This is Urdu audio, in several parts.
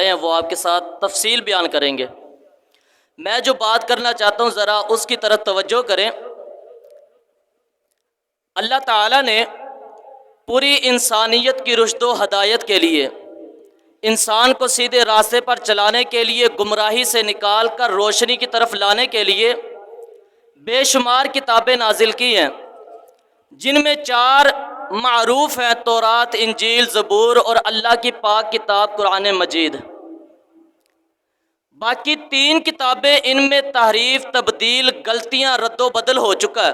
آئے ہیں وہ آپ کے ساتھ تفصیل بیان کریں گے۔ میں جو بات کرنا چاہتا ہوں ذرا اس کی طرف توجہ کریں۔ اللہ تعالیٰ نے پوری انسانیت کی رشد و ہدایت کے لیے، انسان کو سیدھے راستے پر چلانے کے لیے، گمراہی سے نکال کر روشنی کی طرف لانے کے لیے بے شمار کتابیں نازل کی ہیں، جن میں 4 معروف ہیں: تورات، انجیل، زبور اور اللہ کی پاک کتاب قرآن مجید۔ باقی 3 کتابیں ان میں تحریف، تبدیل، غلطیاں، رد و بدل ہو چکا ہے۔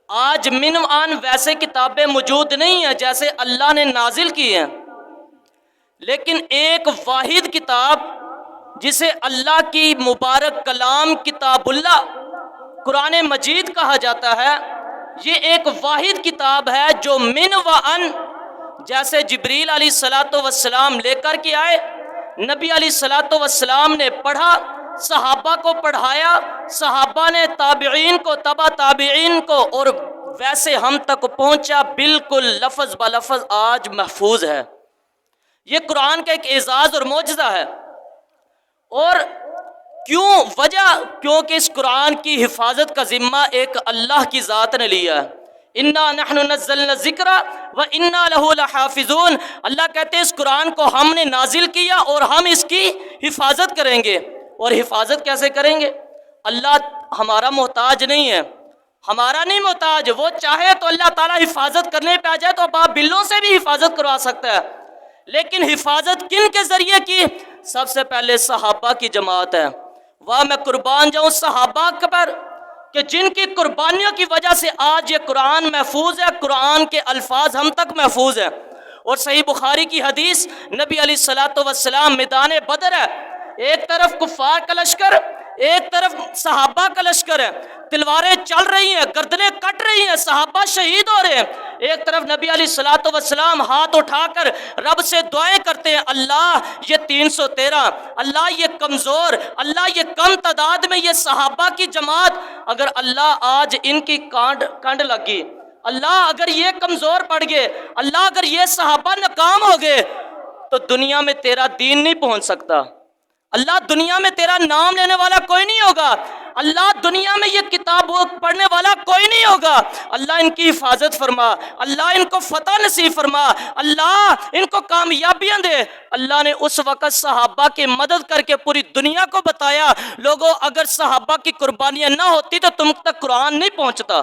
آج من آن ویسے کتابیں موجود نہیں ہیں جیسے اللہ نے نازل کی ہیں، لیکن ایک واحد کتاب جسے اللہ کی مبارک کلام کتاب اللہ قرآن مجید کہا جاتا ہے، یہ ایک واحد کتاب ہے جو من و ان، جیسے جبریل علیہ الصلاۃ والسلام لے کر کے آئے، نبی علیہ الصلاۃ والسلام نے پڑھا، صحابہ کو پڑھایا، صحابہ نے تابعین کو، تبع تابعین کو، اور ویسے ہم تک پہنچا، بالکل لفظ بلفظ آج محفوظ ہے۔ یہ قرآن کا ایک اعزاز اور معجزہ ہے۔ اور کیوں؟ وجہ کیونکہ اس قرآن کی حفاظت کا ذمہ ایک اللہ کی ذات نے لیا ہے۔ انا نحن نزلنا الذکر وانا لہ لحافظون۔ اللہ کہتے ہیں اس قرآن کو ہم نے نازل کیا اور ہم اس کی حفاظت کریں گے۔ اور حفاظت کیسے کریں گے؟ اللہ ہمارا محتاج نہیں ہے، ہمارا نہیں محتاج، وہ چاہے تو اللہ تعالیٰ حفاظت کرنے پہ آ جائے تو آپ بلوں سے بھی حفاظت کروا سکتا ہے، لیکن حفاظت کن کے ذریعے کی؟ سب سے پہلے صحابہ کی جماعت ہے۔ واہ میں قربان جاؤں صحابہ پر کہ جن کی قربانیوں کی وجہ سے آج یہ قرآن محفوظ ہے، قرآن کے الفاظ ہم تک محفوظ ہیں۔ اور صحیح بخاری کی حدیث، نبی علیہ الصلاۃ والسلام میدان بدر ہے، ایک طرف کفار کا لشکر، ایک طرف صحابہ کا لشکر ہے، تلواریں چل رہی ہیں، گردنیں کٹ رہی ہیں، صحابہ شہید ہو رہے ہیں، ایک طرف نبی علیہ الصلاۃ والسلام ہاتھ اٹھا کر رب سے دعائیں کرتے ہیں، اللہ یہ 313، اللہ یہ کمزور، اللہ یہ کم تعداد میں یہ صحابہ کی جماعت، اگر اللہ آج ان کی کانڈ لگی، اللہ اگر یہ کمزور پڑ گئے، اللہ اگر یہ صحابہ ناکام ہو گئے تو دنیا میں تیرا دین نہیں پہنچ سکتا، اللہ دنیا میں تیرا نام لینے والا کوئی نہیں ہوگا، اللہ دنیا میں یہ کتاب پڑھنے والا کوئی نہیں ہوگا۔ اللہ ان کی حفاظت فرما، اللہ ان کو فتح نصیب فرما، اللہ ان کو کامیابیاں دے۔ اللہ نے اس وقت صحابہ کی مدد کر کے پوری دنیا کو بتایا، لوگوں اگر صحابہ کی قربانیاں نہ ہوتی تو تم تک قرآن نہیں پہنچتا،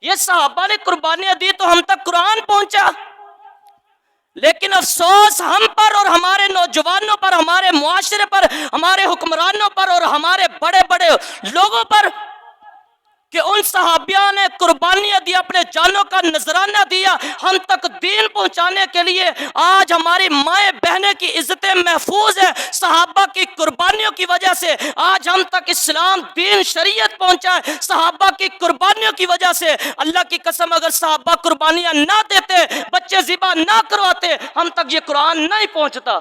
یہ صحابہ نے قربانیاں دی تو ہم تک قرآن پہنچا۔ لیکن افسوس ہم پر اور ہمارے نوجوانوں پر، ہمارے معاشرے پر، ہمارے حکمرانوں پر اور ہمارے بڑے بڑے لوگوں پر کہ ان صحابیوں نے قربانیاں دی، اپنے جانوں کا نذرانہ دیا ہم تک دین پہنچانے کے لیے۔ آج ہماری مائیں بہنیں کی عزتیں محفوظ ہیں صحابہ کی قربانیوں کی وجہ سے، آج ہم تک اسلام دین شریعت پہنچا ہے صحابہ کی قربانیوں کی وجہ سے۔ اللہ کی قسم اگر صحابہ قربانیاں نہ دیتے، بچے ذبح نہ کرواتے، ہم تک یہ قرآن نہیں پہنچتا،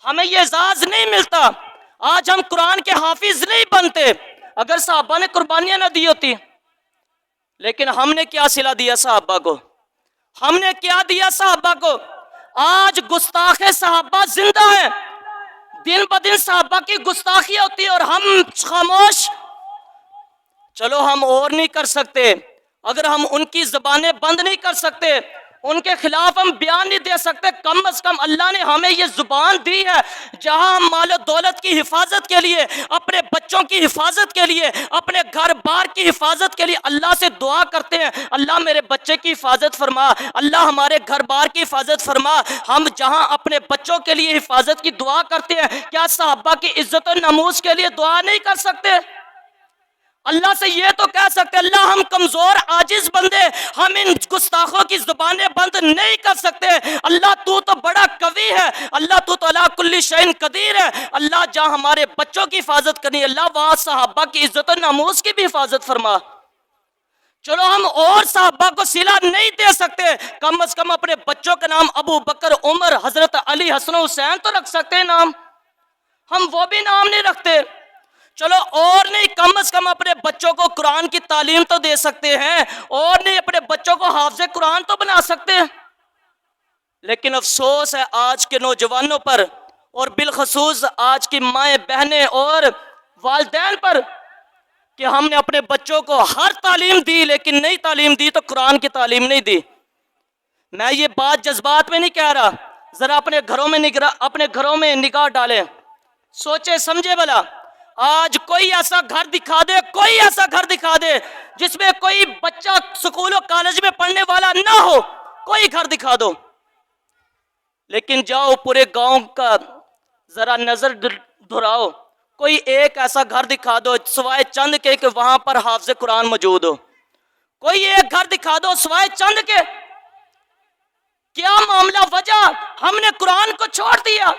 ہمیں یہ اعزاز نہیں ملتا، آج ہم قرآن کے حافظ نہیں بنتے اگر صحابہ نے قربانیاں نہ دی ہوتی۔ لیکن ہم نے کیا صلہ دیا صحابہ کو؟ ہم نے کیا دیا صحابہ کو؟ آج گستاخ صحابہ زندہ ہیں، دن بدن صحابہ کی گستاخی ہوتی ہے اور ہم خاموش۔ چلو ہم اور نہیں کر سکتے، اگر ہم ان کی زبانیں بند نہیں کر سکتے، ان کے خلاف ہم بیان نہیں دے سکتے، کم از کم اللہ نے ہمیں یہ زبان دی ہے جہاں ہم مال و دولت کی حفاظت کے لیے، اپنے بچوں کی حفاظت کے لیے، اپنے گھر بار کی حفاظت کے لیے اللہ سے دعا کرتے ہیں، اللہ میرے بچے کی حفاظت فرما، اللہ ہمارے گھر بار کی حفاظت فرما۔ ہم جہاں اپنے بچوں کے لیے حفاظت کی دعا کرتے ہیں، کیا صحابہ کی عزت و ناموس کے لیے دعا نہیں کر سکتے؟ اللہ سے یہ تو کہہ سکتے اللہ ہم کمزور عاجز بندے، ہم ان گستاخوں کی زبانیں بند نہیں کر سکتے، اللہ تو بڑا قوی ہے، اللہ تو علی کل شیء قدیر ہے۔ اللہ جہاں ہمارے بچوں کی حفاظت کرنی، اللہ وہاں صحابہ کی عزت و ناموس کی بھی حفاظت فرما۔ چلو ہم اور صحابہ کو صلہ نہیں دے سکتے، کم از کم اپنے بچوں کا نام ابو بکر، عمر، حضرت علی، حسن و حسین تو رکھ سکتے ہیں نام، ہم وہ بھی نام نہیں رکھتے۔ چلو اور نہیں، کم از کم اپنے بچوں کو قرآن کی تعلیم تو دے سکتے ہیں، اور نہیں اپنے بچوں کو حافظ قرآن تو بنا سکتے ہیں۔ لیکن افسوس ہے آج کے نوجوانوں پر، اور بالخصوص آج کی مائیں بہنیں اور والدین پر، کہ ہم نے اپنے بچوں کو ہر تعلیم دی لیکن نئی تعلیم دی تو قرآن کی تعلیم نہیں دی۔ میں یہ بات جذبات میں نہیں کہہ رہا، ذرا اپنے گھروں میں نگاہ ڈالیں، سوچے سمجھے بھلا۔ آج کوئی ایسا گھر دکھا دے جس میں کوئی بچہ سکول و کالج میں پڑھنے والا نہ ہو، کوئی گھر دکھا دو۔ لیکن جاؤ پورے گاؤں کا ذرا نظر دھراؤ، کوئی ایک ایسا گھر دکھا دو سوائے چند کے کہ وہاں پر حافظ قرآن موجود ہو۔ کوئی ایک گھر دکھا دو سوائے چند کے۔ کیا معاملہ؟ وجہ ہم نے قرآن کو چھوڑ دیا۔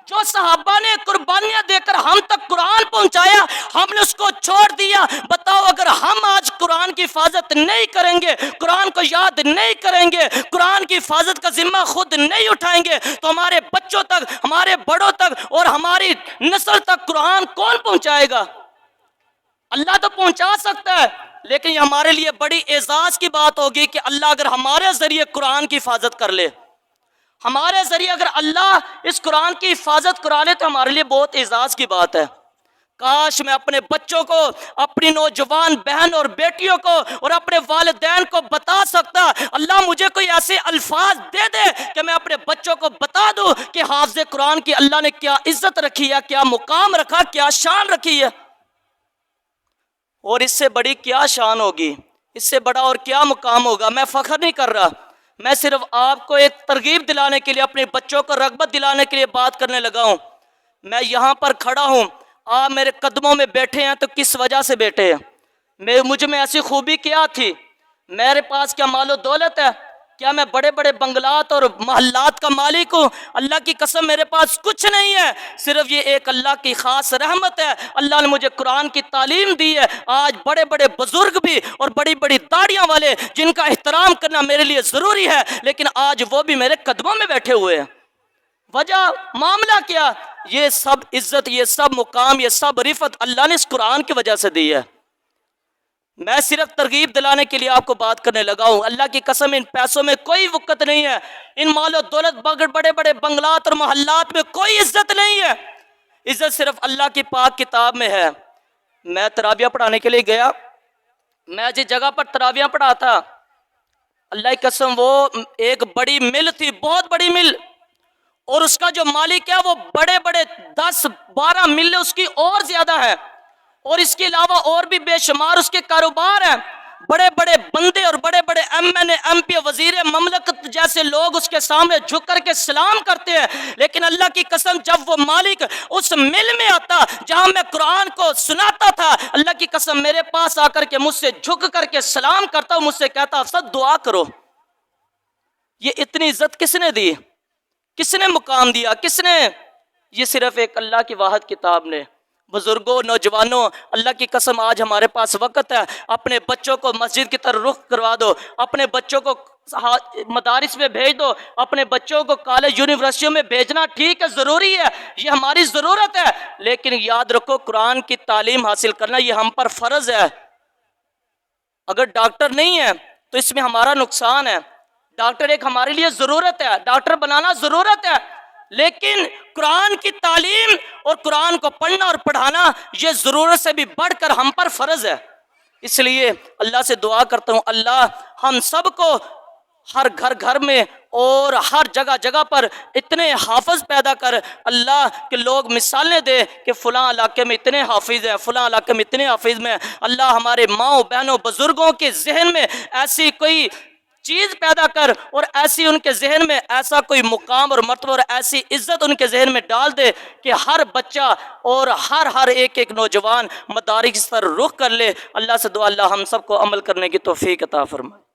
جو صحابہ نے قربانیاں دے کر ہم تک قرآن پہنچایا، ہم نے اس کو چھوڑ دیا۔ بتاؤ اگر ہم آج قرآن کی حفاظت نہیں کریں گے، قرآن کو یاد نہیں کریں گے، قرآن کی حفاظت کا ذمہ خود نہیں اٹھائیں گے، تو ہمارے بچوں تک، ہمارے بڑوں تک اور ہماری نسل تک قرآن کون پہنچائے گا؟ اللہ تو پہنچا سکتا ہے، لیکن یہ ہمارے لیے بڑی اعزاز کی بات ہوگی کہ اللہ اگر ہمارے ذریعے قرآن کی حفاظت کر لے، ہمارے ذریعے اگر اللہ اس قرآن کی حفاظت کرا لے تو ہمارے لیے بہت اعزاز کی بات ہے۔ کاش میں اپنے بچوں کو، اپنی نوجوان بہن اور بیٹیوں کو اور اپنے والدین کو بتا سکتا، اللہ مجھے کوئی ایسے الفاظ دے دے کہ میں اپنے بچوں کو بتا دوں کہ حافظ قرآن کی اللہ نے کیا عزت رکھی ہے، کیا مقام رکھا، کیا شان رکھی ہے۔ اور اس سے بڑی کیا شان ہوگی، اس سے بڑا اور کیا مقام ہوگا؟ میں فخر نہیں کر رہا، میں صرف آپ کو ایک ترغیب دلانے کے لیے، اپنے بچوں کو رغبت دلانے کے لیے بات کرنے لگا ہوں۔ میں یہاں پر کھڑا ہوں، آپ میرے قدموں میں بیٹھے ہیں تو کس وجہ سے بیٹھے ہیں؟ مجھ میں ایسی خوبی کیا تھی؟ میرے پاس کیا مال و دولت ہے؟ کیا میں بڑے بڑے بنگلات اور محلات کا مالک ہوں؟ اللہ کی قسم میرے پاس کچھ نہیں ہے، صرف یہ ایک اللہ کی خاص رحمت ہے۔ اللہ نے مجھے قرآن کی تعلیم دی ہے۔ آج بڑے بڑے بزرگ بھی اور بڑی بڑی داڑیاں والے جن کا احترام کرنا میرے لیے ضروری ہے، لیکن آج وہ بھی میرے قدموں میں بیٹھے ہوئے ہیں۔ وجہ، معاملہ کیا؟ یہ سب عزت، یہ سب مقام، یہ سب رفعت اللہ نے اس قرآن کی وجہ سے دی ہے۔ میں صرف ترغیب دلانے کے لیے آپ کو بات کرنے لگا ہوں۔ اللہ کی قسم ان پیسوں میں کوئی وقت نہیں ہے، ان مال و دولت بڑے بڑے بنگلات اور محلات میں کوئی عزت نہیں ہے۔ عزت صرف اللہ کی پاک کتاب میں ہے۔ میں تراویح پڑھانے کے لیے گیا، میں جس جگہ پر تراویح پڑھا تھا، اللہ کی قسم وہ ایک بڑی مل تھی، بہت بڑی مل، اور اس کا جو مالک ہے وہ بڑے بڑے 10-12 ملیں اس کی اور زیادہ ہے، اور اس کے علاوہ اور بھی بے شمار اس کے کاروبار ہیں۔ بڑے بڑے بندے اور بڑے بڑے ایم پی وزیر مملکت جیسے لوگ اس کے سامنے جھک کر کے سلام کرتے ہیں، لیکن اللہ کی قسم جب وہ مالک اس مل میں آتا جہاں میں قرآن کو سناتا تھا، اللہ کی قسم میرے پاس آ کر کے مجھ سے جھک کر کے سلام کرتا، مجھ سے کہتا افسر دعا کرو۔ یہ اتنی عزت کس نے دی؟ کس نے مقام دیا؟ کس نے؟ یہ صرف ایک اللہ کی واحد کتاب نے۔ بزرگوں، نوجوانوں، اللہ کی قسم آج ہمارے پاس وقت ہے، اپنے بچوں کو مسجد کی طرف رخ کروا دو، اپنے بچوں کو مدارس میں بھیج دو، اپنے بچوں کو کالج یونیورسٹیوں میں بھیجنا ٹھیک ہے، ضروری ہے، یہ ہماری ضرورت ہے، لیکن یاد رکھو قرآن کی تعلیم حاصل کرنا یہ ہم پر فرض ہے۔ اگر ڈاکٹر نہیں ہے تو اس میں ہمارا نقصان ہے۔ ڈاکٹر ایک ہمارے لیے ضرورت ہے، ڈاکٹر بنانا ضرورت ہے، لیکن قرآن کی تعلیم اور قرآن کو پڑھنا اور پڑھانا یہ ضرورت سے بھی بڑھ کر ہم پر فرض ہے۔ اس لیے اللہ سے دعا کرتا ہوں، اللہ ہم سب کو ہر گھر میں اور ہر جگہ پر اتنے حافظ پیدا کر، اللہ کے لوگ مثالیں دے کہ فلاں علاقے میں اتنے حافظ ہیں، فلاں علاقے میں اتنے حافظ میں۔ اللہ ہمارے ماؤں بہنوں بزرگوں کے ذہن میں ایسی کوئی چیز پیدا کر، اور ایسی ان کے ذہن میں ایسا کوئی مقام اور مرتبہ اور ایسی عزت ان کے ذہن میں ڈال دے کہ ہر بچہ اور ہر ایک نوجوان مدارس پر رخ کر لے۔ اللہ سے دعا اللہ ہم سب کو عمل کرنے کی توفیق عطا فرمائے۔